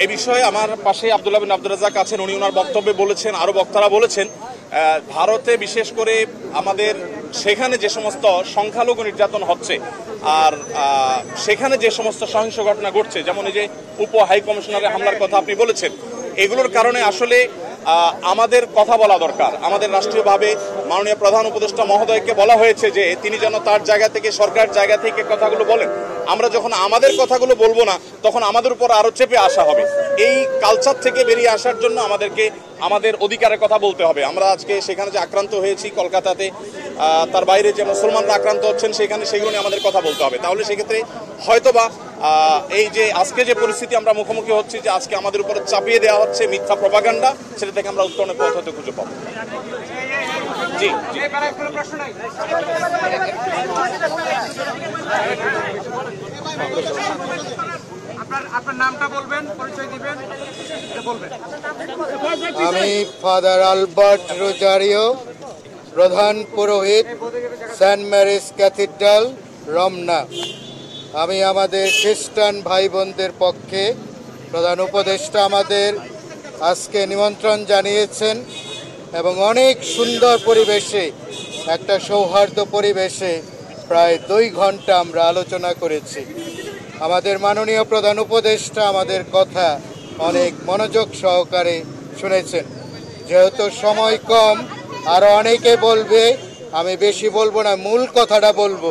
এ বিষয়ে আমার পাশে আব্দুল্লাহ বিন আব্দুর রাজ্জাক আছেন, উনি ওনার বক্তব্যে বলেছেন, আরও বক্তারা বলেছেন ভারতে বিশেষ করে আমাদের সেখানে যে সমস্ত সংখ্যালঘু নির্যাতন হচ্ছে আর সেখানে যে সমস্ত সহিংস ঘটনা ঘটছে, যেমন এই যে উপ হাই কমিশনারের হামলার কথা আপনি বলেছেন, এগুলোর কারণে আসলে আমাদের কথা বলা দরকার। আমাদের রাষ্ট্রীয়ভাবে মাননীয় প্রধান উপদেষ্টা মহোদয়কে বলা হয়েছে যে তিনি যেন তার জায়গা থেকে, সরকার জায়গা থেকে কথাগুলো বলেন। আমরা যখন আমাদের কথাগুলো বলবো না তখন আমাদের উপর আরো চেপে আসা হবে। এই কালচার থেকে বেরিয়ে আসার জন্য আমাদেরকে আমাদের অধিকারের কথা বলতে হবে। আমরা আজকে সেখানে যে আক্রান্ত হয়েছি কলকাতাতে, তার বাইরে যে মুসলমানরা আক্রান্ত হচ্ছেন সেখানে, সেগুলো নিয়ে আমাদের কথা বলতে হবে। তাহলে সেক্ষেত্রে হয়তোবা এই যে আজকে যে পরিস্থিতি আমরা মুখোমুখি হচ্ছি, যে আজকে আমাদের উপর চাপিয়ে দেওয়া হচ্ছে মিথ্যা প্রপাগান্ডা, সেটা থেকে আমরা উত্তরণের পথ হতে খুঁজে পাবো। জি জি, আপনার নামটা বলবেন, পরিচয় দিবেন। আমি ফাদার আলবার্ট রোজারিও, প্রধান পুরোহিত সেন্ট ম্যারিজ ক্যাথিড্রাল, রমনা। আমি আমাদের খ্রিস্টান ভাই বোনদের পক্ষে, প্রধান উপদেষ্টা আমাদের আজকে নিমন্ত্রণ জানিয়েছেন এবং অনেক সুন্দর পরিবেশে, একটা সৌহার্দ্য পরিবেশে প্রায় 2 ঘন্টা আমরা আলোচনা করেছি। আমাদের মাননীয় প্রধান উপদেষ্টা আমাদের কথা অনেক মনোযোগ সহকারে শুনেছেন। যেহেতু সময় কম, আরও অনেকে বলবে, আমি বেশি বলবো না, মূল কথাটা বলবো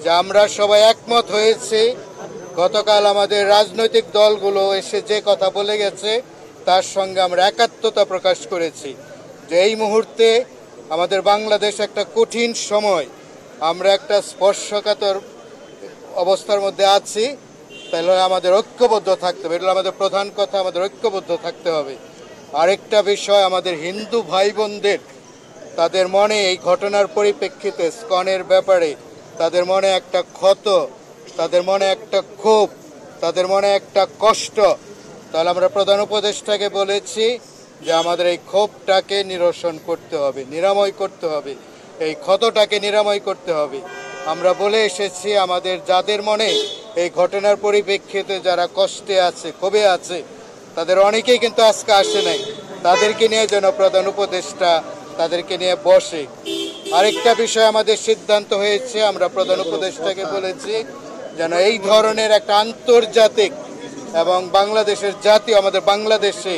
যে আমরা সবাই একমত হয়েছি। গতকাল আমাদের রাজনৈতিক দলগুলো এসে যে কথা বলে গেছে তার সঙ্গে আমরা একাত্মতা প্রকাশ করেছি যে এই মুহূর্তে আমাদের বাংলাদেশ একটা কঠিন সময়, আমরা একটা স্পর্শকাতর অবস্থার মধ্যে আছি। তাহলে আমাদের ঐক্যবদ্ধ থাকতে হবে, এটা আমাদের প্রধান কথা, আমাদের ঐক্যবদ্ধ থাকতে হবে। আরেকটা বিষয়, আমাদের হিন্দু ভাই বোনদের, তাদের মনে এই ঘটনার পরিপ্রেক্ষিতে ইসকনের ব্যাপারে তাদের মনে একটা ক্ষত, তাদের মনে একটা ক্ষোভ, তাদের মনে একটা কষ্ট। তাহলে আমরা প্রধান উপদেষ্টাকে বলেছি যে আমাদের এই ক্ষোভটাকে নিরসন করতে হবে, নিরাময় করতে হবে, এই ক্ষতটাকে নিরাময় করতে হবে। আমরা বলে এসেছি আমাদের যাদের মনে এই ঘটনার পরিপ্রেক্ষিতে যারা কষ্টে আছে, ক্ষোভে আছে, তাদের অনেকেই কিন্তু আজকে আসে নাই, তাদেরকে নিয়ে যেন প্রধান উপদেষ্টা তাদেরকে নিয়ে বসে। আরেকটা বিষয় আমাদের সিদ্ধান্ত হয়েছে, আমরা প্রধান উপদেষ্টাকে বলেছি যেন এই ধরনের একটা আন্তর্জাতিক এবং বাংলাদেশের জাতীয়, আমাদের বাংলাদেশে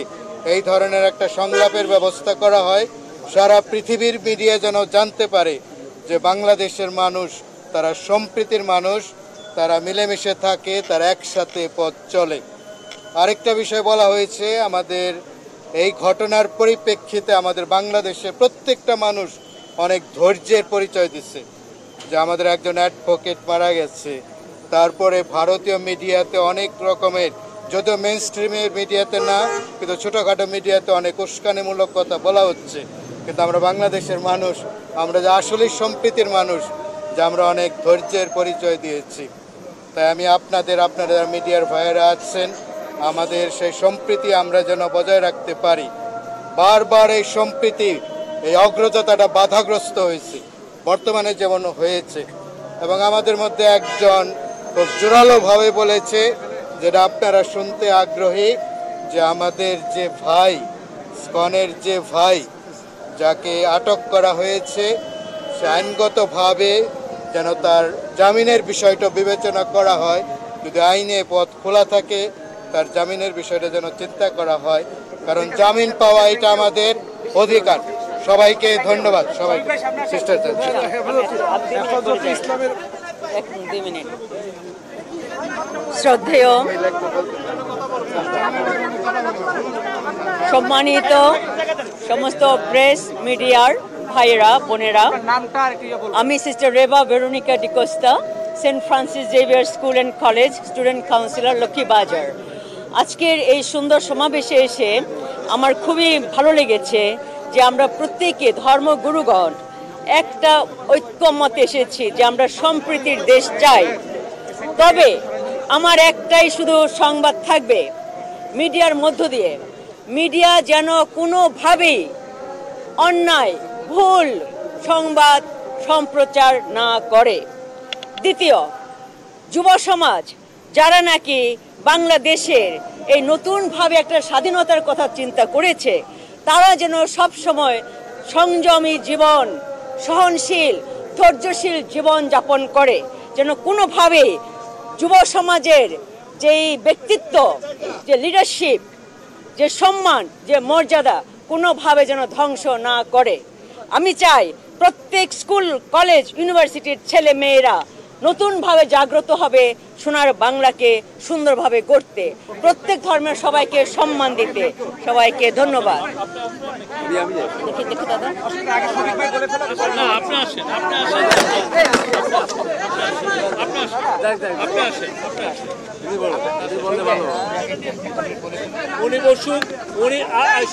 এই ধরনের একটা সংলাপের ব্যবস্থা করা হয়। সারা পৃথিবীর মিডিয়া যেন জানতে পারে যে বাংলাদেশের মানুষ তারা সম্প্রীতির মানুষ, তারা মিলেমিশে থাকে, তারা একসাথে পথ চলে। আরেকটা বিষয় বলা হয়েছে, আমাদের এই ঘটনার পরিপ্রেক্ষিতে আমাদের বাংলাদেশে প্রত্যেকটা মানুষ অনেক ধৈর্যের পরিচয় দিচ্ছে। যে আমাদের একজন অ্যাডভোকেট মারা গেছে, তারপরে ভারতীয় মিডিয়াতে অনেক রকমের, যদিও মেইন স্ট্রিমের মিডিয়াতে না, কিন্তু ছোটোখাটো মিডিয়াতে অনেক উস্কানিমূলক কথা বলা হচ্ছে। কিন্তু আমরা বাংলাদেশের মানুষ, আমরা যে আসলেই সম্প্রীতির মানুষ, যে আমরা অনেক ধৈর্যের পরিচয় দিয়েছি। তাই আমি আপনারা মিডিয়ার ভাইয়েরা আছেন, আমাদের সেই সম্প্রীতি আমরা যেন বজায় রাখতে পারি। বারবার এই সম্প্রীতি, এই অগ্রযাত্রাটা বাধাগ্রস্ত হয়েছে বর্তমানে যেমন হয়েছে। এবং আমাদের মধ্যে একজন খুব জোরালোভাবে বলেছে, যেটা আপনারা শুনতে আগ্রহী, যে আমাদের যে ভাই, ইসকনের যে ভাই যাকে আটক করা হয়েছে, সে আইনগতভাবে যেন তার জামিনের বিষয়টা বিবেচনা করা হয়। যদি আইনে পথ খোলা থাকে, তার জামিনের বিষয়টা যেন চিন্তা করা হয়, কারণ জামিন পাওয়া এটা আমাদের অধিকার। সবাইকে ধন্যবাদ, সবাইকে শিষ্টাচার। শ্রদ্ধেয় সম্মানিত সমস্ত প্রেস মিডিয়ার ভাইয়েরা, বোনেরা, আমি sister Reba Veronica D'Costa, Saint Francis Xavier school and college student counsellor, Lakshmibazar. আজকের এই সুন্দর সমাবেশে এসে আমার খুবই ভালো লেগেছে যে আমরা প্রত্যেকে ধর্মগুরুগণ একটা ঐক্যমতে এসেছি যে আমরা সম্প্রীতির দেশ চাই। তবে আমার একটাই শুধু সংবাদ থাকবে মিডিয়ার মধ্য দিয়ে, মিডিয়া যেন কোনোভাবেই অন্যায়, ভুল সংবাদ সম্প্রচার না করে। দ্বিতীয়, যুব সমাজ যারা নাকি বাংলাদেশের এই নতুনভাবে একটা স্বাধীনতার কথা চিন্তা করেছে, তারা যেন সব সময় সংযমী জীবন, সহনশীল, ধৈর্যশীল জীবন যাপন করে, যেন কোনোভাবে যুব সমাজের যেই ব্যক্তিত্ব, যে লিডারশিপ, যে সম্মান, যে মর্যাদা কোনোভাবে যেন ধ্বংস না করে। আমি চাই প্রত্যেক স্কুল, কলেজ, ইউনিভার্সিটির ছেলে মেয়েরা নতুনভাবে জাগ্রত হবে সোনার বাংলাকে সুন্দরভাবে গড়তে, প্রত্যেক ধর্মের সবাইকে সম্মান দিতে। সবাইকে ধন্যবাদ। দেখি দাদা, উনি বসুন, উনি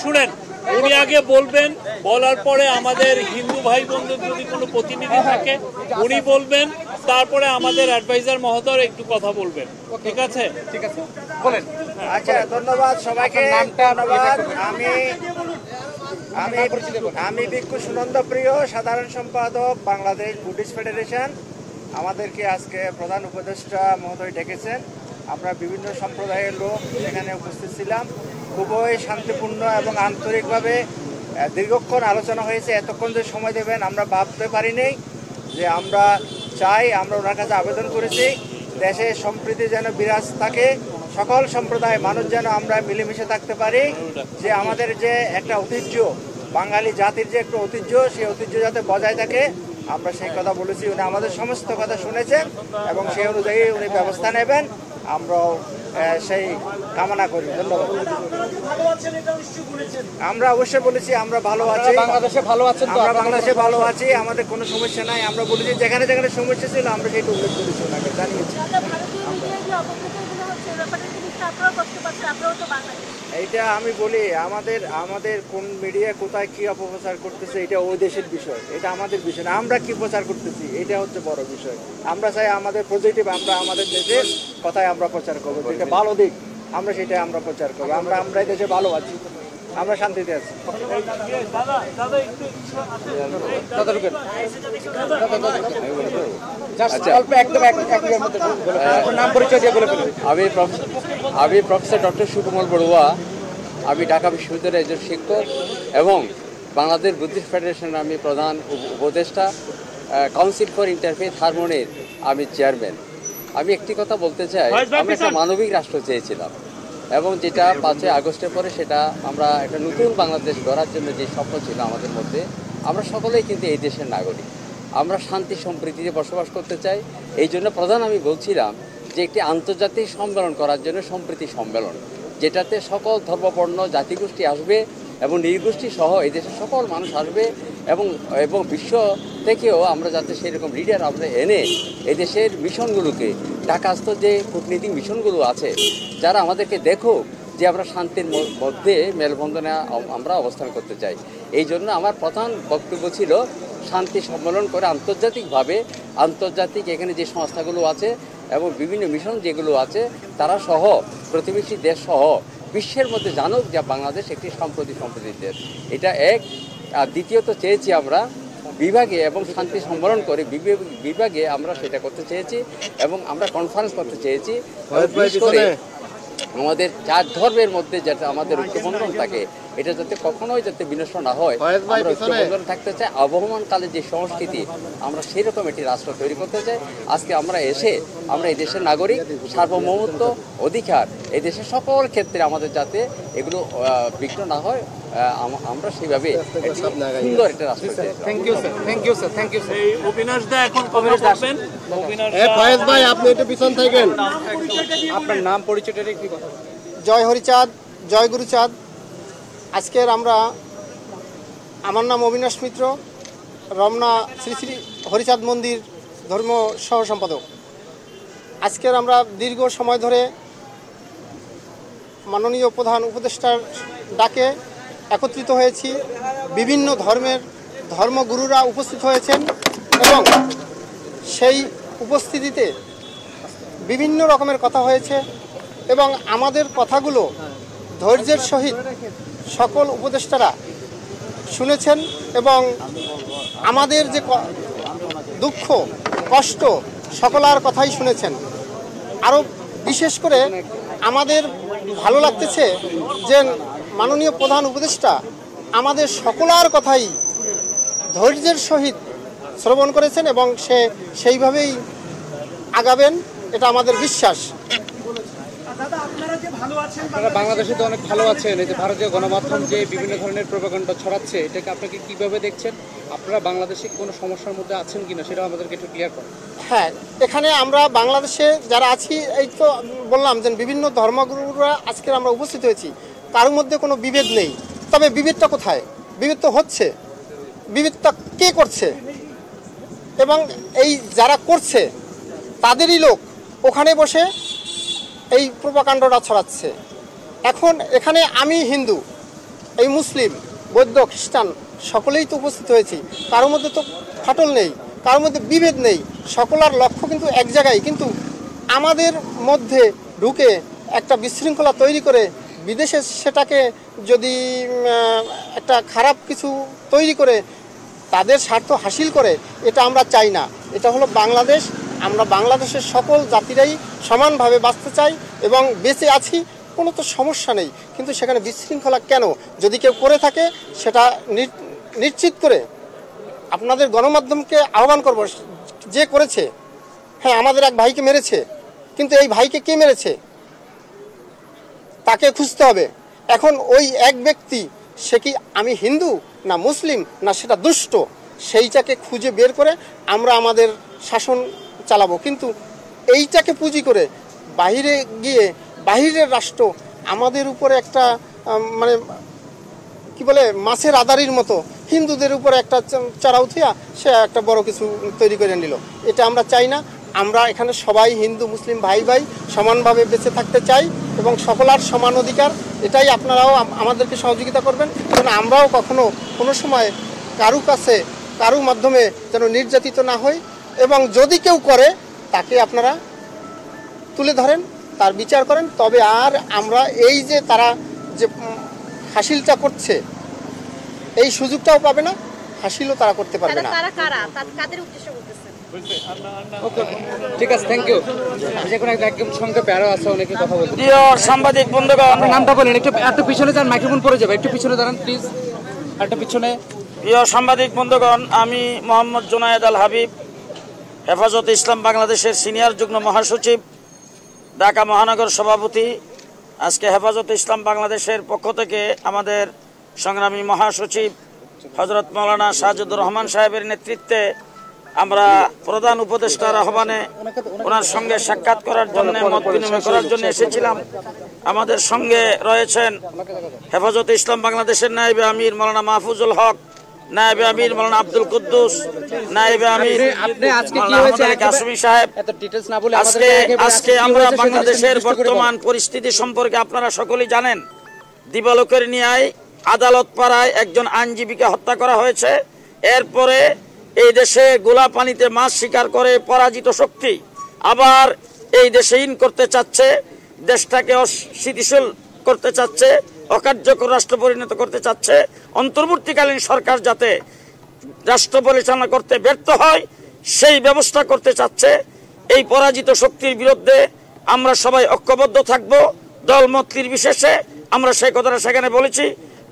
শুনেন, উনি আগে বলবেন, বলার পরে আমাদের হিন্দু ভাই বোনদের যদি কোনো প্রতিনিধি থাকে উনি বলবেন, তারপরে আমাদের অ্যাডভাইজার মহোদয় একটু কথা বলবেন। ঠিক আছে? ঠিক আছে, বলেন। আচ্ছা, ধন্যবাদ সবাইকে। ধন্যবাদ। আমি ভিক্ষু সুনন্দ প্রিয়, সাধারণ সম্পাদক, বাংলাদেশ বুদ্ধিস্ট ফেডারেশন। আমাদেরকে আজকে প্রধান উপদেষ্টা মহোদয় ডেকেছেন। আমরা বিভিন্ন সম্প্রদায়ের লোক এখানে উপস্থিত ছিলাম। খুবই শান্তিপূর্ণ এবং আন্তরিকভাবে দীর্ঘক্ষণ আলোচনা হয়েছে। এতক্ষণ যে সময় দেবেন আমরা ভাবতে পারিনি। যে আমরা চাই, আমরা ওনার কাছে আবেদন করেছি, দেশে সম্প্রীতি যেন বিরাজ থাকে, সকল সম্প্রদায় মানুষ যেন আমরা মিলেমিশে থাকতে পারি। যে আমাদের যে একটা ঐতিহ্য, বাঙালি জাতির যে একটা ঐতিহ্য, সেই ঐতিহ্য যাতে বজায় থাকে, আমরা সেই কথা বলেছি। উনি আমাদের সমস্ত কথা শুনেছেন এবং সেই অনুযায়ী উনি ব্যবস্থা নেবেন, আমরাও সেই কামনা করি। ধন্যবাদ। আমরা অবশ্যই বলেছি আমরা ভালো আছি, বাংলাদেশে ভালো আছেন তো? আমরা বাংলাদেশে ভালো আছি, আমাদের কোনো সমস্যা নাই। আমরা বলেছি যেখানে যেখানে সমস্যা ছিল আমরা সেটা উল্লেখ করেছি, ওনাকে জানিয়েছি। এইটা আমি বলি, আমাদের কোন মিডিয়া কোথায় কি অপপ্রচার করতেছে এটা ওই দেশের বিষয়, এটা আমাদের বিষয় না। আমরা কি প্রচার করতেছি এটা হচ্ছে বড় বিষয়। আমরা চাই আমাদের পজিটিভ, আমরা আমাদের দেশের কথাই আমরা প্রচার করবো, যেটা ভালো দিক আমরা সেটাই আমরা প্রচার করবো। আমরা এই দেশে ভালো আছি, আমরা শান্তিতে আছি। আমি প্রফেসর ডক্টর সুকুমার বড়ুয়া। আমি ঢাকা বিশ্ববিদ্যালয়ের একজন শিক্ষক এবং বাংলাদেশ বুদ্ধিস্ট ফেডারেশনের আমি প্রধান উপদেষ্টা, কাউন্সিল ফর ইন্টারফেথ হারমোনির আমি চেয়ারম্যান। আমি একটি কথা বলতে চাই, আমরা একটা মানবিক রাষ্ট্র চেয়েছিলাম এবং যেটা 5ই আগস্টের পরে সেটা আমরা একটা নতুন বাংলাদেশ গড়ার জন্য যে স্বপ্ন ছিল আমাদের মধ্যে, আমরা সকলেই কিন্তু এই দেশের নাগরিক। আমরা শান্তি সম্প্রীতিতে বসবাস করতে চাই। এই জন্য প্রধান আমি বলছিলাম যে একটি আন্তর্জাতিক সম্মেলন করার জন্য সম্প্রীতি সম্মেলন, যেটাতে সকল ধর্মবর্ণ জাতিগোষ্ঠী আসবে এবং নির্গোষ্ঠী সহ এই দেশের সকল মানুষ আসবে এবং বিশ্ব থেকেও আমরা যাতে সেরকম লিডার আমরা এনে এই দেশের মিশনগুলোকে, ঢাকাস্থ যে কূটনীতিক মিশনগুলো আছে, যারা আমাদেরকে দেখো যে আমরা শান্তির মধ্যে মেলবন্ধনে আমরা অবস্থান করতে চাই। এই জন্য আমার প্রধান বক্তব্য ছিল শান্তি সম্মেলন করে আন্তর্জাতিক এখানে যে সংস্থাগুলো আছে এবং বিভিন্ন মিশন যেগুলো আছে তারা সহ প্রতিবেশী দেশ সহ বিশ্বের মধ্যে জানুক যে বাংলাদেশ একটি সম্প্রীতির দেশ। এটা এক। আর দ্বিতীয়ত চেয়েছি আমরা বিভাগে এবং শান্তি সম্মেলন করে বিভাগে আমরা সেটা করতে চেয়েছি এবং আমরা কনফারেন্স করতে চেয়েছি। বিশেষ করে আমাদের 4 ধর্মের মধ্যে যাতে আমাদের ঐক্যবন্ধন থাকে, এটা যাতে কখনোই যাতে বিনষ্ট না হয়, আমরা ঐক্যবন্ধন থাকতে চাই। আবহমানকালে যে সংস্কৃতি, আমরা সেরকম একটি রাষ্ট্র তৈরি করতে চাই। আজকে আমরা এই দেশের নাগরিক, সার্বভৌমত্ব, অধিকার এই দেশের সকল ক্ষেত্রে আমাদের যাতে এগুলো বিঘ্ন না হয়, আমরা সেইভাবে সুন্দর একটা রাষ্ট্র চাই। Thank you sir, thank you sir, thank you sir. এই অবিনাশ দা এখন কথা বলবেন। ফয়েজ ভাই আপনি একটু পিছন থাকেন। আপনার নাম পরিচয়টা একটু কথা বলুন। জয় হরিচাঁদ, জয় গুরুচাঁদ। আজকের আমার নাম অবিনাশ মিত্র, রমনা শ্রী শ্রী হরিচাঁদ মন্দির ধর্ম সহ সম্পাদক। আজকের আমরা দীর্ঘ সময় ধরে মাননীয় প্রধান উপদেষ্টার ডাকে একত্রিত হয়েছি। বিভিন্ন ধর্মগুরুরা উপস্থিত হয়েছেন এবং সেই উপস্থিতিতে বিভিন্ন রকমের কথা হয়েছে এবং আমাদের কথাগুলো ধৈর্যের সহিত সকল উপদেষ্টারা শুনেছেন এবং আমাদের যে দুঃখ কষ্ট সকলার কথাই শুনেছেন। আরও বিশেষ করে আমাদের ভালো লাগতেছে যে মাননীয় প্রধান উপদেষ্টা আমাদের সকলার কথাই ধৈর্যের সহিত শ্রবণ করেছেন এবং সেইভাবেই আগাবেন, এটা আমাদের বিশ্বাস। আপনারা বাংলাদেশে তো অনেক ভালো আছেন, এই যে ভারতীয় গণমাধ্যম যে বিভিন্ন ধরনের প্রোপাগান্ডা ছড়াচ্ছে, এটাকে আপনাকে কিভাবে দেখছেন? আপনারা বাংলাদেশে কোনো সমস্যার মধ্যে আছেন কিনা সেটা আমাদেরকে একটু ক্লিয়ার করেন। হ্যাঁ, এখানে আমরা বাংলাদেশে যারা আছি, এই তো বললাম যে বিভিন্ন ধর্মগুরুরা আজকে আমরা উপস্থিত হয়েছি, কারোর মধ্যে কোনো বিভেদ নেই। তবে বিভেদটা কোথায়? বিভেদ তো হচ্ছে, বিভেদটা কে করছে? এবং এই যারা করছে তাদেরই লোক ওখানে বসে এই প্রোপাগান্ডাটা ছড়াচ্ছে। এখন এখানে আমি হিন্দু, এই মুসলিম, বৌদ্ধ, খ্রিস্টান সকলেই তো উপস্থিত হয়েছি, কারোর মধ্যে তো ফাটল নেই, কারোর মধ্যে বিভেদ নেই, সকলের লক্ষ্য কিন্তু এক জায়গায়। কিন্তু আমাদের মধ্যে ঢুকে একটা বিশৃঙ্খলা তৈরি করে বিদেশে সেটাকে যদি একটা খারাপ কিছু তৈরি করে তাদের স্বার্থ হাসিল করে, এটা আমরা চাই না। এটা হলো বাংলাদেশ, আমরা বাংলাদেশের সকল জাতিরাই সমানভাবে বাঁচতে চাই এবং বেঁচে আছি, কোনো তো সমস্যা নেই। কিন্তু সেখানে বিশৃঙ্খলা কেন? যদি কেউ করে থাকে সেটা নিশ্চিত করে আপনাদের গণমাধ্যমকে আহ্বান করব, যে করেছে, হ্যাঁ আমাদের এক ভাইকে মেরেছে, কিন্তু এই ভাইকে কে মেরেছে তাকে খুঁজতে হবে। এখন ওই এক ব্যক্তি, সে কি আমি হিন্দু না মুসলিম না সেটা দুষ্ট, সেইটাকে খুঁজে বের করে আমরা আমাদের শাসন চালাবো। কিন্তু এইটাকে পুঁজি করে বাইরে গিয়ে বাহিরের রাষ্ট্র আমাদের উপরে একটা মানে কি বলে মাছের আদারির মতো হিন্দুদের উপরে একটা চড়াও থিয়া সে একটা বড় কিছু তৈরি করে নিল, এটা আমরা চাই না। আমরা এখানে সবাই হিন্দু মুসলিম ভাই ভাই সমানভাবে বেঁচে থাকতে চাই এবং সকলের সমান অধিকার। এটাই আপনারাও আমাদেরকে সহযোগিতা করবেন, কারণ আমরাও কখনো কোনো সময় কারু কাছে কারু মাধ্যমে যেন নির্যাতিত না হই। এবং যদি কেউ করে তাকে আপনারা তুলে ধরেন, তার বিচার করেন। তবে আর আমরা এই যে তারা যে হাসিলটা করছে এই সুযোগটাও পাবে না, হাসিলও তারা করতে পারবে না। ঠিক আছে, থ্যাংক ইউ। যে কোনো একদম সংক্ষেপে আরও আছে অনেকে কথা বলতে। প্রিয় সাংবাদিক বন্ধুগণ, আপনার নামটা বলেন, একটু পিছনে যান, মাইক্রোফোন পড়ে যাবে, একটু পিছনে দাঁড়ান প্লিজ, একটা পিছনে। প্রিয় সাংবাদিক বন্ধুগণ, আমি মোহাম্মদ জুনায়েদ আল হাবিব, হেফাজতে ইসলাম বাংলাদেশের সিনিয়র যুগ্ম মহাসচিব, ঢাকা মহানগর সভাপতি। আজকে হেফাজতে ইসলাম বাংলাদেশের পক্ষ থেকে আমাদের সংগ্রামী মহাসচিব হযরত মাওলানা সাজেদুর রহমান সাহেবের নেতৃত্বে আমরা প্রধান উপদেষ্টার আহ্বানে ওনার সঙ্গে সাক্ষাৎ করার জন্য, মত বিনিময় করার জন্য এসেছিলাম। আমাদের সঙ্গে রয়েছেন হেফাজতে ইসলাম বাংলাদেশের নায়েবে আমির মাওলানা মাহফুজুল হক, নায়েবে আমির মাওলানা আব্দুল কুদ্দুস, নায়েবে আমির কাসমি সাহেব। আজকে আমরা বাংলাদেশের বর্তমান পরিস্থিতি সম্পর্কে আপনারা সকলেই জানেন। দিবালোকের নিয়ায় আদালত পাড়ায় একজন আইনজীবীকে হত্যা করা হয়েছে। এরপরে এই দেশে গোলা পানিতে মাছ শিকার করে পরাজিত শক্তি আবার এই দেশে ইন করতে চাচ্ছে, দেশটাকে অস্থিতিশীল করতে চাচ্ছে, অকার্যকর রাষ্ট্র পরিণত করতে চাচ্ছে। অন্তর্বর্তীকালীন সরকার যাতে রাষ্ট্র পরিচালনা করতে ব্যর্থ হয় সেই ব্যবস্থা করতে চাচ্ছে। এই পরাজিত শক্তির বিরুদ্ধে আমরা সবাই ঐক্যবদ্ধ থাকব, দলমত নির্বিশেষে। আমরা সেই কথাটা সেখানে বলেছি।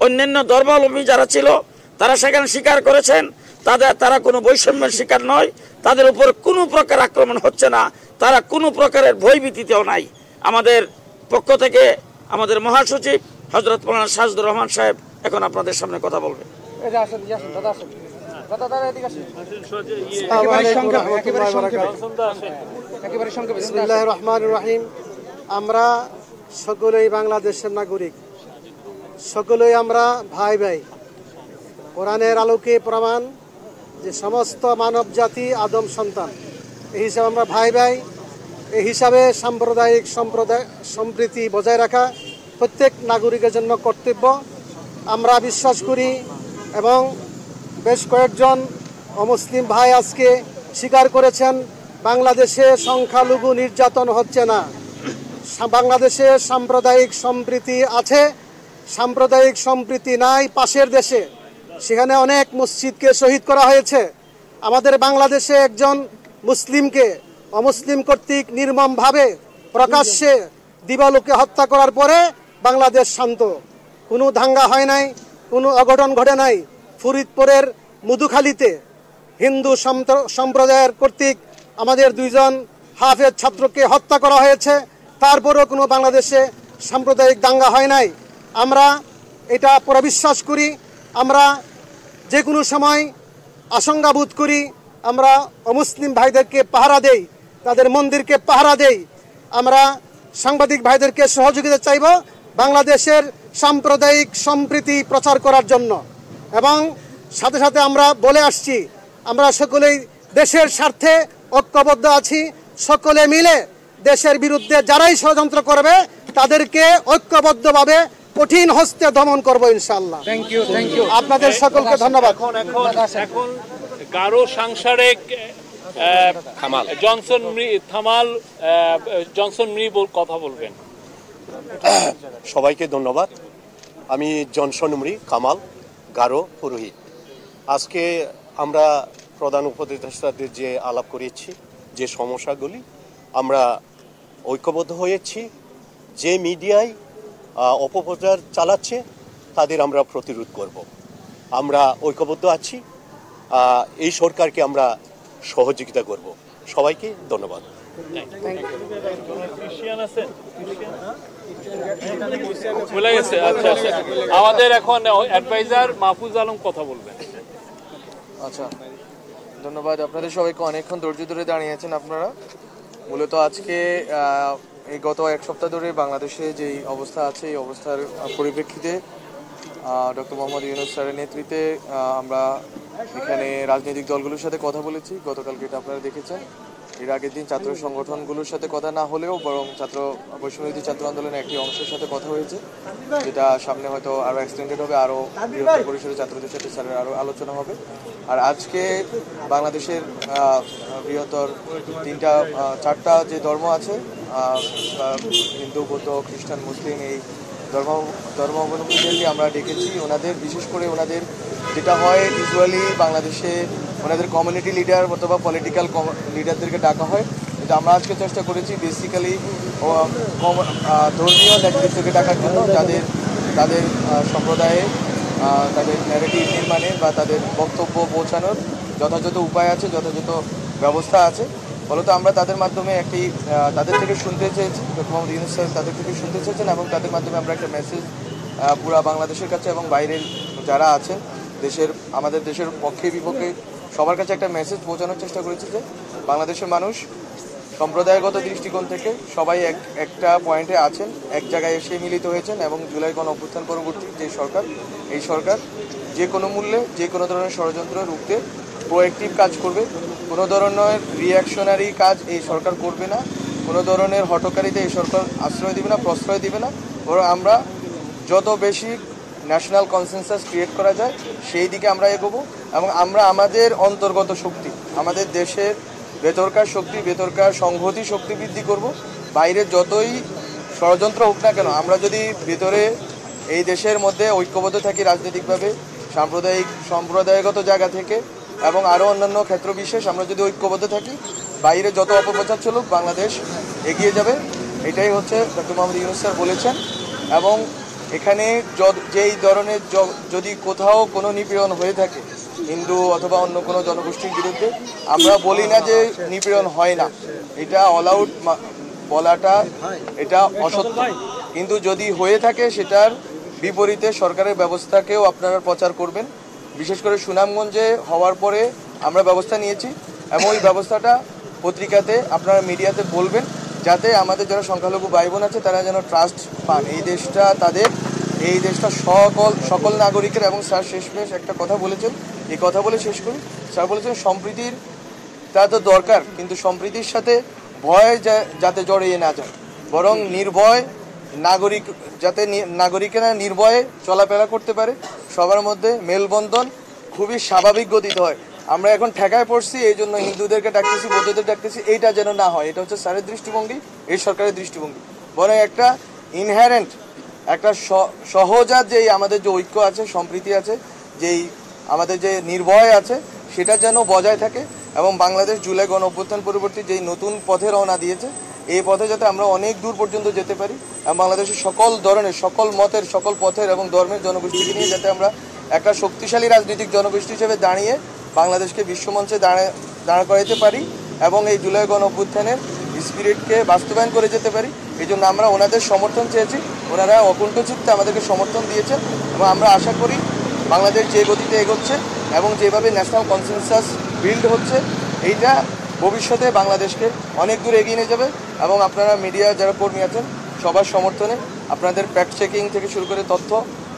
অন্যান্য ধর্মাবলম্বী যারা ছিল তারা সেখানে স্বীকার করেছেন তারা কোনো বৈষম্যের শিকার নয়, তাদের উপর কোনো প্রকার আক্রমণ হচ্ছে না, তারা কোনো প্রকারের ভয়ভীতিতেও নাই। আমাদের পক্ষ থেকে আমাদের মহাসচিব হযরত মাওলানা সাজেদুর রহমান সাহেব এখন আপনাদের সামনে কথা বলবেন। বিসমিল্লাহির রহমানির রহিম। আমরা সকলেই বাংলাদেশের নাগরিক, সকলেই আমরা ভাই ভাই। কোরআনের আলোকে প্রমাণ যে সমস্ত মানব জাতি আদম সন্তান, এই হিসাবে আমরা ভাই ভাই। এই হিসাবে সাম্প্রদায়িক সম্প্রীতি বজায় রাখা প্রত্যেক নাগরিকের জন্য কর্তব্য আমরা বিশ্বাস করি। এবং বেশ কয়েকজন অমুসলিম ভাই আজকে স্বীকার করেছেন বাংলাদেশে সংখ্যালঘু নির্যাতন হচ্ছে না, বাংলাদেশে সাম্প্রদায়িক সম্প্রীতি আছে। সাম্প্রদায়িক সম্প্রীতি নাই পাশের দেশে, সেখানে অনেক মসজিদকে শহীদ করা হয়েছে। আমাদের বাংলাদেশে একজন মুসলিমকে অমুসলিম কর্তৃক নির্মমভাবে প্রকাশ্যে দিবালোকে হত্যা করার পরে বাংলাদেশ শান্ত, কোনো দাঙ্গা হয় নাই, কোনো অঘটন ঘটে নাই। ফরিদপুরের মধুখালীতে হিন্দু সম্প্রদায়ের কর্তৃক আমাদের 2 জন হাফেজ ছাত্রকে হত্যা করা হয়েছে, তারপরেও কোনো বাংলাদেশে সাম্প্রদায়িক দাঙ্গা হয় নাই। আমরা এটা পুরো বিশ্বাস করি। আমরা যে কোনো সময় আশঙ্কা বোধ করি, আমরা অমুসলিম ভাইদেরকে পাহারা দেই, তাদের মন্দিরকে পাহারা দেই। আমরা সাংবাদিক ভাইদেরকে সহযোগিতা চাইব বাংলাদেশের সাম্প্রদায়িক সম্প্রীতি প্রচার করার জন্য। এবং সাথে সাথে আমরা বলে আসছি, আমরা সকলেই দেশের স্বার্থে ঐক্যবদ্ধ আছি। সকলে মিলে দেশের বিরুদ্ধে যারাই ষড়যন্ত্র করবে তাদেরকে ঐক্যবদ্ধভাবে কঠিন হস্তে দমন করব ইনশাআল্লাহ। Thank you. আপনাদের সকলকে ধন্যবাদ। এখন গারো সাংসারিক জনসন মৃ কথা বলবেন। সবাইকে ধন্যবাদ। আমি জনসন মৃ কামাল, গারো পুরোহিত। আজকে আমরা প্রধান উপদেষ্টাদের যে আলাপ করেছি, যে সমস্যাগুলি, আমরা ঐক্যবদ্ধ হয়েছি। যে মিডিয়ায় অপপ্রচার চালাচ্ছে তাদের আমরা প্রতিরোধ করব। আমরা ঐক্যবদ্ধ আছি, এই সরকারকে আমরা সহযোগিতা করব। সবাইকে ধন্যবাদ। আমাদের এখন অ্যাডভাইজার মাহফুজ আলম কথা বলবেন। আচ্ছা, ধন্যবাদ। আপনাদের সবাইকে অনেকক্ষণ ধৈর্য ধরে দাঁড়িয়েছেন আপনারা। মূলত আজকে এই গত 1 সপ্তাহ ধরে বাংলাদেশে যেই অবস্থা আছে, এই অবস্থার পরিপ্রেক্ষিতে ডক্টর মোহাম্মদ ইউনূস স্যারের নেতৃত্বে আমরা এখানে রাজনৈতিক দলগুলোর সাথে কথা বলেছি। গতকালকে এটা আপনারা দেখেছেন। এর আগের দিন ছাত্র সংগঠনগুলোর সাথে কথা না হলেও বরং বৈষম্যবিরোধী ছাত্র আন্দোলনের একটি অংশের সাথে কথা হয়েছে, যেটা সামনে হয়তো আরও এক্সটেন্ডেড হবে, আরও বৃহত্তর পরিসরে ছাত্রদের সাথে স্যারের আরও আলোচনা হবে। আর আজকে বাংলাদেশের বৃহত্তর 4টা যে ধর্ম আছে, হিন্দু, বৌদ্ধ, খ্রিস্টান, মুসলিম, এই ধর্মাবলম্বীদেরকে আমরা ডেকেছি। ওনাদের বিশেষ করে ওনাদের যেটা হয় ইউজুয়ালি বাংলাদেশে ওনাদের কমিউনিটি লিডার অথবা পলিটিক্যাল লিডারদেরকে ডাকা হয়, কিন্তু আমরা আজকে চেষ্টা করেছি বেসিক্যালি ধর্মীয় নেতৃত্বকে ডাকার জন্য, তাদের সম্প্রদায়ে তাদের ন্যারেটিভ নির্মাণে বা তাদের বক্তব্য পৌঁছানোর যথাযথ উপায় আছে, যথাযথ ব্যবস্থা আছে। ফলত আমরা তাদের মাধ্যমে তাদের থেকে শুনতে চেয়েছি, মোহাম্মদ ইউনূস স্যার তাদের থেকে শুনতে চেয়েছেন, এবং তাদের মাধ্যমে আমরা একটা মেসেজ পুরা বাংলাদেশের কাছে এবং বাইরের যারা আছেন আমাদের দেশের পক্ষে বিপক্ষে সবার কাছে একটা মেসেজ পৌঁছানোর চেষ্টা করেছি যে বাংলাদেশের মানুষ সম্প্রদায়গত দৃষ্টিকোণ থেকে সবাই একটা পয়েন্টে আছেন, এক জায়গায় এসে মিলিত হয়েছেন, এবং জুলাই গণঅভ্যুত্থান পরবর্তী যে সরকার, এই সরকার যে কোনো মূল্যে যে কোনো ধরনের ষড়যন্ত্র রুখতে প্রোঅ্যাক্টিভ কাজ করবে। কোনো ধরনের রিয়াকশনারি কাজ এই সরকার করবে না, কোনো ধরনের হটকারিতে এই সরকার আশ্রয় দিবে না, প্রশ্রয় দিবে না। বরং আমরা যত বেশি ন্যাশনাল কনসেনসাস ক্রিয়েট করা যায় সেই দিকে আমরা এগোবো, এবং আমরা আমাদের অন্তর্গত শক্তি, আমাদের দেশের ভেতরকার শক্তি, ভেতরকার সংহতি শক্তি বৃদ্ধি করব। বাইরে যতই ষড়যন্ত্র হোক না কেন, আমরা যদি ভেতরে এই দেশের মধ্যে ঐক্যবদ্ধ থাকি রাজনৈতিকভাবে, সম্প্রদায়গত জায়গা থেকে এবং আরও অন্যান্য ক্ষেত্র বিশেষ আমরা যদি ঐক্যবদ্ধ থাকি, বাইরে যত অপপ্রচার চলুক বাংলাদেশ এগিয়ে যাবে। এটাই হচ্ছে ডক্টর মোহাম্মদ ইউনূস স্যার বলেছেন। এবং এখানে যেই ধরনের যদি কোথাও কোনো নিপীড়ন হয়ে থাকে হিন্দু অথবা অন্য কোনো জনগোষ্ঠীর বিরুদ্ধে, আমরা বলি না যে নিপীড়ন হয় না, এটা অল আউট বলাটা এটা অসত্য। কিন্তু যদি হয়ে থাকে সেটার বিপরীতে সরকারের ব্যবস্থাকেও আপনারা প্রচার করবেন। বিশেষ করে সুনামগঞ্জে হওয়ার পরে আমরা ব্যবস্থা নিয়েছি, এবং ওই ব্যবস্থাটা পত্রিকাতে আপনারা মিডিয়াতে বলবেন, যাতে আমাদের যারা সংখ্যালঘু ভাই বোন আছে তারা যেন ট্রাস্ট পান। এই দেশটা তাদের, এই দেশটা সকল নাগরিকের। এবং স্যার শেষমেশ একটা কথা বলেছেন, এই কথা বলে শেষ করি। স্যার বলেছেন সম্প্রীতির তা তো দরকার, কিন্তু সম্প্রীতির সাথে ভয় যাতে জড়িয়ে না যায়, বরং নির্ভয় নাগরিক, যাতে নাগরিকেরা নির্ভয়ে চলাফেরা করতে পারে, সবার মধ্যে মেলবন্ধন খুবই স্বাভাবিক গতিতে হয়। আমরা এখন ঠেকায় পড়ছি, এই জন্য হিন্দুদেরকে ডাকতেছি, বৌদ্ধদের ডাকতেছি, এইটা যেন না হয়। এটা হচ্ছে স্যারের দৃষ্টিভঙ্গি, এই সরকারের দৃষ্টিভঙ্গি। বরং একটা ইনহেরেন্ট, একটা সহজাত যেই আমাদের যে ঐক্য আছে, সম্প্রীতি আছে, যেই আমাদের যে নির্ভয় আছে, সেটা যেন বজায় থাকে। এবং বাংলাদেশ জুলাই গণঅভ্যুত্থান পরবর্তী যেই নতুন পথে রওনা দিয়েছে, এই পথে যাতে আমরা অনেক দূর পর্যন্ত যেতে পারি এবং বাংলাদেশের সকল ধরনের, সকল মতের, সকল পথের এবং ধর্মের জনগোষ্ঠীকে নিয়ে যাতে আমরা একটা শক্তিশালী রাজনৈতিক জনগোষ্ঠী হিসেবে দাঁড়িয়ে বাংলাদেশকে বিশ্বমঞ্চে দাঁড় করাইতে পারি এবং এই জুলাই গণ অভ্যুত্থানের স্পিরিটকে বাস্তবায়ন করে যেতে পারি। এই জন্য আমরা ওনাদের সমর্থন চেয়েছি, ওনারা অকুণ্ঠ চিত্তে আমাদেরকে সমর্থন দিয়েছেন এবং আমরা আশা করি বাংলাদেশ যে গতিতে এগোচ্ছে এবং যেভাবে ন্যাশনাল কনসেনসাস বিল্ড হচ্ছে, এইটা ভবিষ্যতে বাংলাদেশকে অনেক দূর এগিয়ে নিয়ে যাবে। এবং আপনারা মিডিয়া যারা কর্মী আছেন সবার সমর্থনে আপনাদের ফ্যাক্ট চেকিং থেকে শুরু করে তথ্য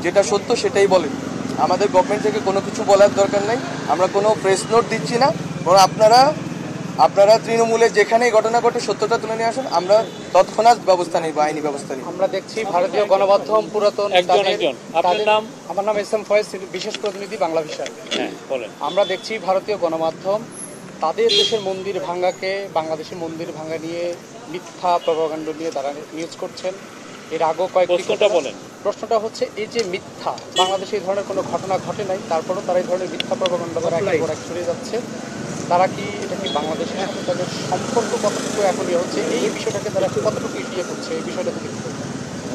যেটা সত্য সেটাই বলেন। আমাদের গভর্নমেন্ট থেকে কোনো কিছু বলার দরকার নেই, আমরা কোনো প্রেস নোট দিচ্ছি না, বরং আপনারা তৃণমূলে যেখানেই ঘটনা ঘটে সত্যটা তুলে নিয়ে আসুন, আমরা তৎক্ষণাৎ ব্যবস্থা নিব, আইনি ব্যবস্থা নিব। আমরা দেখছি ভারতীয় গণমাধ্যম পুরাতন আমার নাম এস এম ফয়েজ, বিশেষ প্রতিনিধি বাংলা বিষয়। আমরা দেখছি ভারতীয় গণমাধ্যম তাদের দেশের মন্দির ভাঙ্গাকে বাংলাদেশের মন্দির ভাঙ্গা নিয়ে মিথ্যা প্রপাগান্ডা নিয়ে তারা নিউজ করছেন। এর আগেও কয়েকটি প্রশ্নটা হচ্ছে এই যে মিথ্যা, বাংলাদেশে এই ধরনের কোনো ঘটনা ঘটে নাই, তারপরেও তারা এই ধরনের মিথ্যা প্রপাগান্ডা করে একের পর এক ছড়িয়ে যাচ্ছে। তারা কি এটা কি বাংলাদেশের সাথে তাদের সম্পর্ক কতটুকু এখন হচ্ছে, এই বিষয়টাকে তারা কতটুকু ইয়ে করছে, এই বিষয়টা থেকে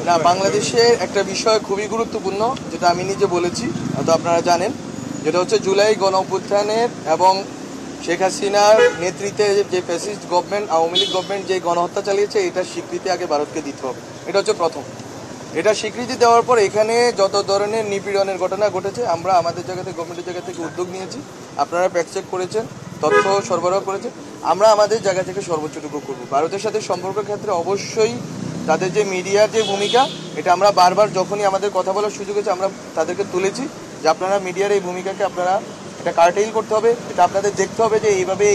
না, বাংলাদেশের একটা বিষয় খুবই গুরুত্বপূর্ণ যেটা আমি নিজে বলেছি, হয়তো আপনারা জানেন, যেটা হচ্ছে জুলাই গণ অভ্যুত্থানের এবং শেখ হাসিনার নেতৃত্বে যে fascist government, Awami League government যে গণহত্যা চালিয়েছে, এটার স্বীকৃতি আগে ভারতকে দিতে হবে। এটা হচ্ছে প্রথম। এটা স্বীকৃতি দেওয়ার পর এখানে যত ধরনের নিপীড়নের ঘটনা ঘটেছে আমরা আমাদের জায়গা থেকে, গভর্নমেন্টের জায়গা থেকে উদ্যোগ নিয়েছি। আপনারা ফ্যাক্ট চেক করেছেন, তথ্য সরবরাহ করেছেন, আমরা আমাদের জায়গা থেকে সর্বোচ্চটুকু করব। ভারতের সাথে সম্পর্কের ক্ষেত্রে অবশ্যই তাদের যে মিডিয়ার যে ভূমিকা, এটা আমরা বারবার যখনই আমাদের কথা বলার সুযোগ হয়েছে আমরা তাদেরকে তুলেছি যে আপনারা মিডিয়ার এই ভূমিকাকে আপনারা এটা কার্টেইল করতে হবে। এটা আপনাদের দেখতে হবে যে এইভাবে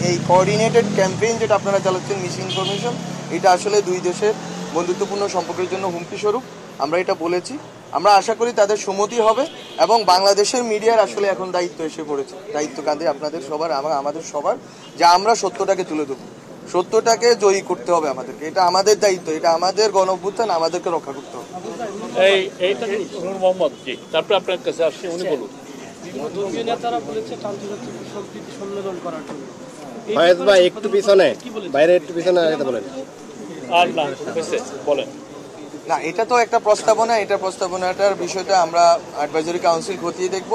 এই কোঅর্ডিনেটেড ক্যাম্পেইন যেটা আপনারা চালাচ্ছেন মিস ইনফরমেশন, এটা আসলে দুই দেশের বন্ধুত্বপূর্ণ সম্পর্কের জন্য হুমকি স্বরূপ। আমরা এটা বলেছি, আমরা আশা করি তাদের সম্মতি হবে এবং বাংলাদেশের মিডিয়ার আসলে এখন দায়িত্ব এসে পড়েছে, দায়িত্ব কাঁধে আপনাদের সবার, আমাদের সবার, যে আমরা সত্যটাকে তুলে দেবো, সত্যটাকে জয়ী করতে হবে আমাদেরকে। এটা আমাদের দায়িত্ব, এটা আমাদের গণ অভ্যুত্থান, আমাদেরকে রক্ষা করতে হবে। এইটা নূর মোহাম্মদ জি, তারপরে আপনার কাছে আসছি, উনি বলুন। নেতারা বলেছে আন্তর্জাতিক সম্প্রীতি সম্মেলন করার জন্য। ফয়েজ ভাই একটু পিছনে, বাইরে একটু পিছনে আগে বলেন। আর না বলেন না, এটা তো একটা প্রস্তাবনা, এটা প্রস্তাবনাটার বিষয়টা আমরা অ্যাডভাইজরি কাউন্সিল খতিয়ে দেখব।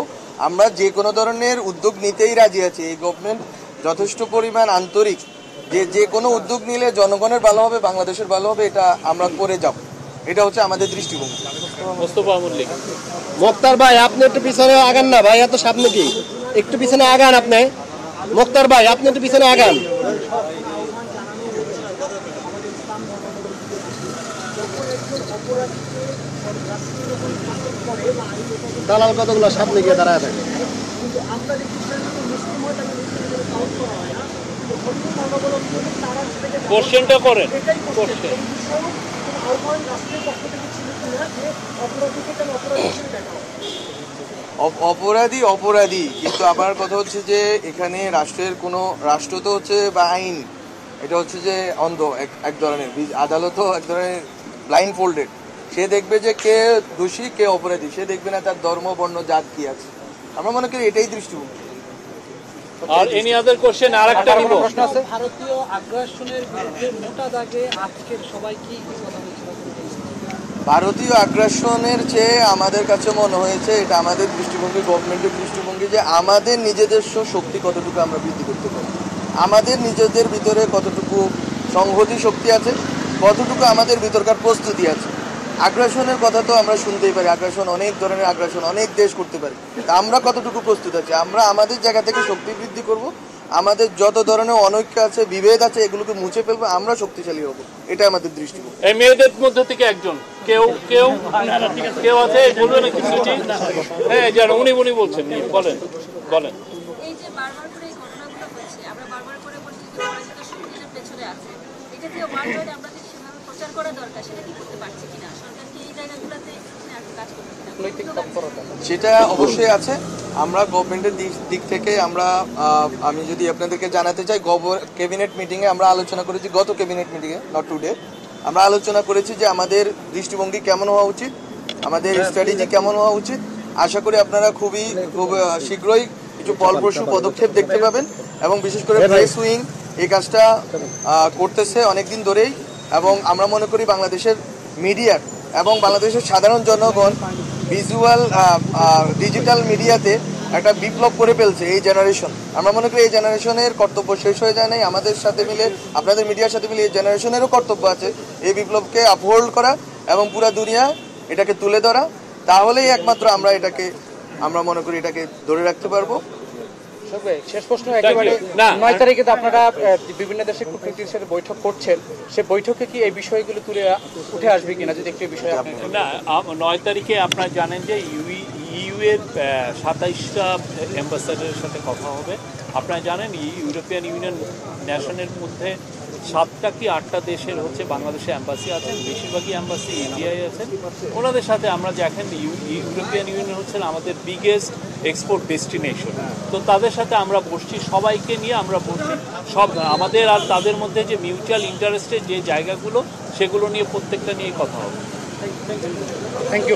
আমরা যে কোনো ধরনের উদ্যোগ নিতেই রাজি আছি। এই গভর্নমেন্ট যথেষ্ট পরিমাণ আন্তরিক, যে কোনো উদ্যোগ নিলে জনগণের ভালো হবে, বাংলাদেশের ভালো হবে, এটা আমরা করে যাব। এটা হচ্ছে আমাদের দৃষ্টিভঙ্গি। মোক্তার ভাই আপনি একটু পিছনে আগান না ভাই, এত সামনে কি, একটু পিছনে আগান আপনি। মোক্তার ভাই আপনি একটু পিছনে আগান। দালাল কতগুলো সামনে গিয়ে দাঁড়ায় থাকে। কোশ্চেনটা করেন, কোশ্চেন অপরাধী কিন্তু আমার কথা হচ্ছে যে এখানে রাষ্ট্রের কোনো রাষ্ট্র তো হচ্ছে বা আইন, এটা হচ্ছে যে অন্ধ এক ধরনের, আদালতও এক ধরনের ব্লাইন্ড ফোল্ডেড। সে দেখবে যে কে দোষী কে অপরাধী, সে দেখবে না তার ধর্ম বর্ণ জাত কি আছে। আমরা মনে করি এটাই দৃষ্টিভঙ্গি। আর এনি আদার কোশ্চেন আরেকটা নিব। প্রশ্ন আছে, ভারতীয় আগ্রাসনের বিরুদ্ধে মোটা দাগে আজকের সবাই কি কথা বলছিল? ভারতীয় আগ্রাসনের চেয়ে আমাদের কাছে মনে হয়েছে এটা আমাদের দৃষ্টিভঙ্গি, গভর্নমেন্টের দৃষ্টিভঙ্গি, যে আমাদের নিজেদের শক্তি কতটুকু আমরা বৃদ্ধি করতে পারি, আমাদের নিজেদের ভিতরে কতটুকু সংহতি শক্তি আছে, কতটুকু আমাদের ভিতরকার প্রস্তুতি আছে। আগ্রাসনের কথা তো আমরা শুনতেই পারি, আগ্রাসন অনেক ধরনের আগ্রাসন অনেক দেশ করতে পারে, তা আমরা কতটুকু প্রস্তুত আছি। আমরা আমাদের জায়গা থেকে শক্তি বৃদ্ধি করব, আমাদের যত ধরনের অনৈক্য আছে, বিভেদ আছে, এগুলোকে মুছে ফেলবো, আমরা শক্তিশালী হব। এটা আমাদের দৃষ্টিভঙ্গি। এই মেয়েদের মধ্যে থেকে একজন কেউ কেউ কেউ আছে বলবেন না কিছু? হ্যাঁ জানো, উনি বলছেন, বলেন বলেন। এই যে বারবার করে এই ঘটনাগুলো হচ্ছে, আমরা বারবার করে বলছি যে পরাজিত শক্তিদের পেছনে আছে, এটা দিয়ে ওয়ার্ল্ড আমরা যে সেভাবে প্রচার করা দরকার সেটা কি করতে পারছি কিনা, সরকার কি এই জায়গাগুলোতে কাজ করতে কিনা? সেটা অবশ্যই আছে। আমরা গভর্নমেন্টের দিক থেকে আমি যদি আপনাদেরকে জানাতে চাই, ক্যাবিনেট মিটিংয়ে আমরা আলোচনা করেছি, গত ক্যাবিনেট মিটিংয়ে, নট টুডে, আমরা আলোচনা করেছি যে আমাদের দৃষ্টিভঙ্গি কেমন হওয়া উচিত, আমাদের স্ট্র্যাটেজি কেমন হওয়া উচিত। আশা করি আপনারা খুব শীঘ্রই কিছু ফলপ্রসূ পদক্ষেপ দেখতে পাবেন এবং বিশেষ করে প্রেস উইং এই কাজটা করতেছে অনেক দিন ধরেই, এবং আমরা মনে করি বাংলাদেশের মিডিয়া এবং বাংলাদেশের সাধারণ জনগণ ভিজুয়াল ডিজিটাল মিডিয়াতে একটা বিপ্লব করে ফেলছে এই জেনারেশন। আমরা মনে করি এই জেনারেশনের কর্তব্য শেষ হয়ে যায় নাই, আমাদের সাথে মিলে আপনাদের মিডিয়ার সাথে মিলে এই জেনারেশনেরও কর্তব্য আছে এই বিপ্লবকে আপহোল্ড করা এবং পুরা দুনিয়া এটাকে তুলে ধরা। তাহলেই একমাত্র আমরা মনে করি এটাকে ধরে রাখতে পারবো। শেষ প্রশ্ন, একেবারে 9 তারিখে তো আপনারা বিভিন্ন দেশের কূটনীতির সাথে বৈঠক করছেন, সে বৈঠকে কি এই বিষয়গুলো উঠে আসবে কিনা, যদি একটু বিষয় না 9 তারিখে আপনারা জানেন যে ইউ এর 27টা অ্যাম্বাসাডারের সাথে কথা হবে। আপনারা জানেন ইউরোপিয়ান ইউনিয়ন ন্যাশনের মধ্যে 7টা কি 8টা দেশের হচ্ছে বাংলাদেশে অ্যাম্বাসি আছেন, বেশিরভাগই অ্যাম্বাসি ইন্ডিয়ায় আছেন। ওনাদের সাথে আমরা দেখেন ইউরোপিয়ান ইউনিয়ন হচ্ছেন আমাদের বিগেস্ট এক্সপোর্ট ডেস্টিনেশন, তো তাদের সাথে আমরা বসছি, সবাইকে নিয়ে আমরা বসছি, সব আমাদের আর তাদের মধ্যে যে মিউচুয়াল ইন্টারেস্টের যে জায়গাগুলো সেগুলো নিয়ে প্রত্যেকটা নিয়ে কথা হবে। Thank you.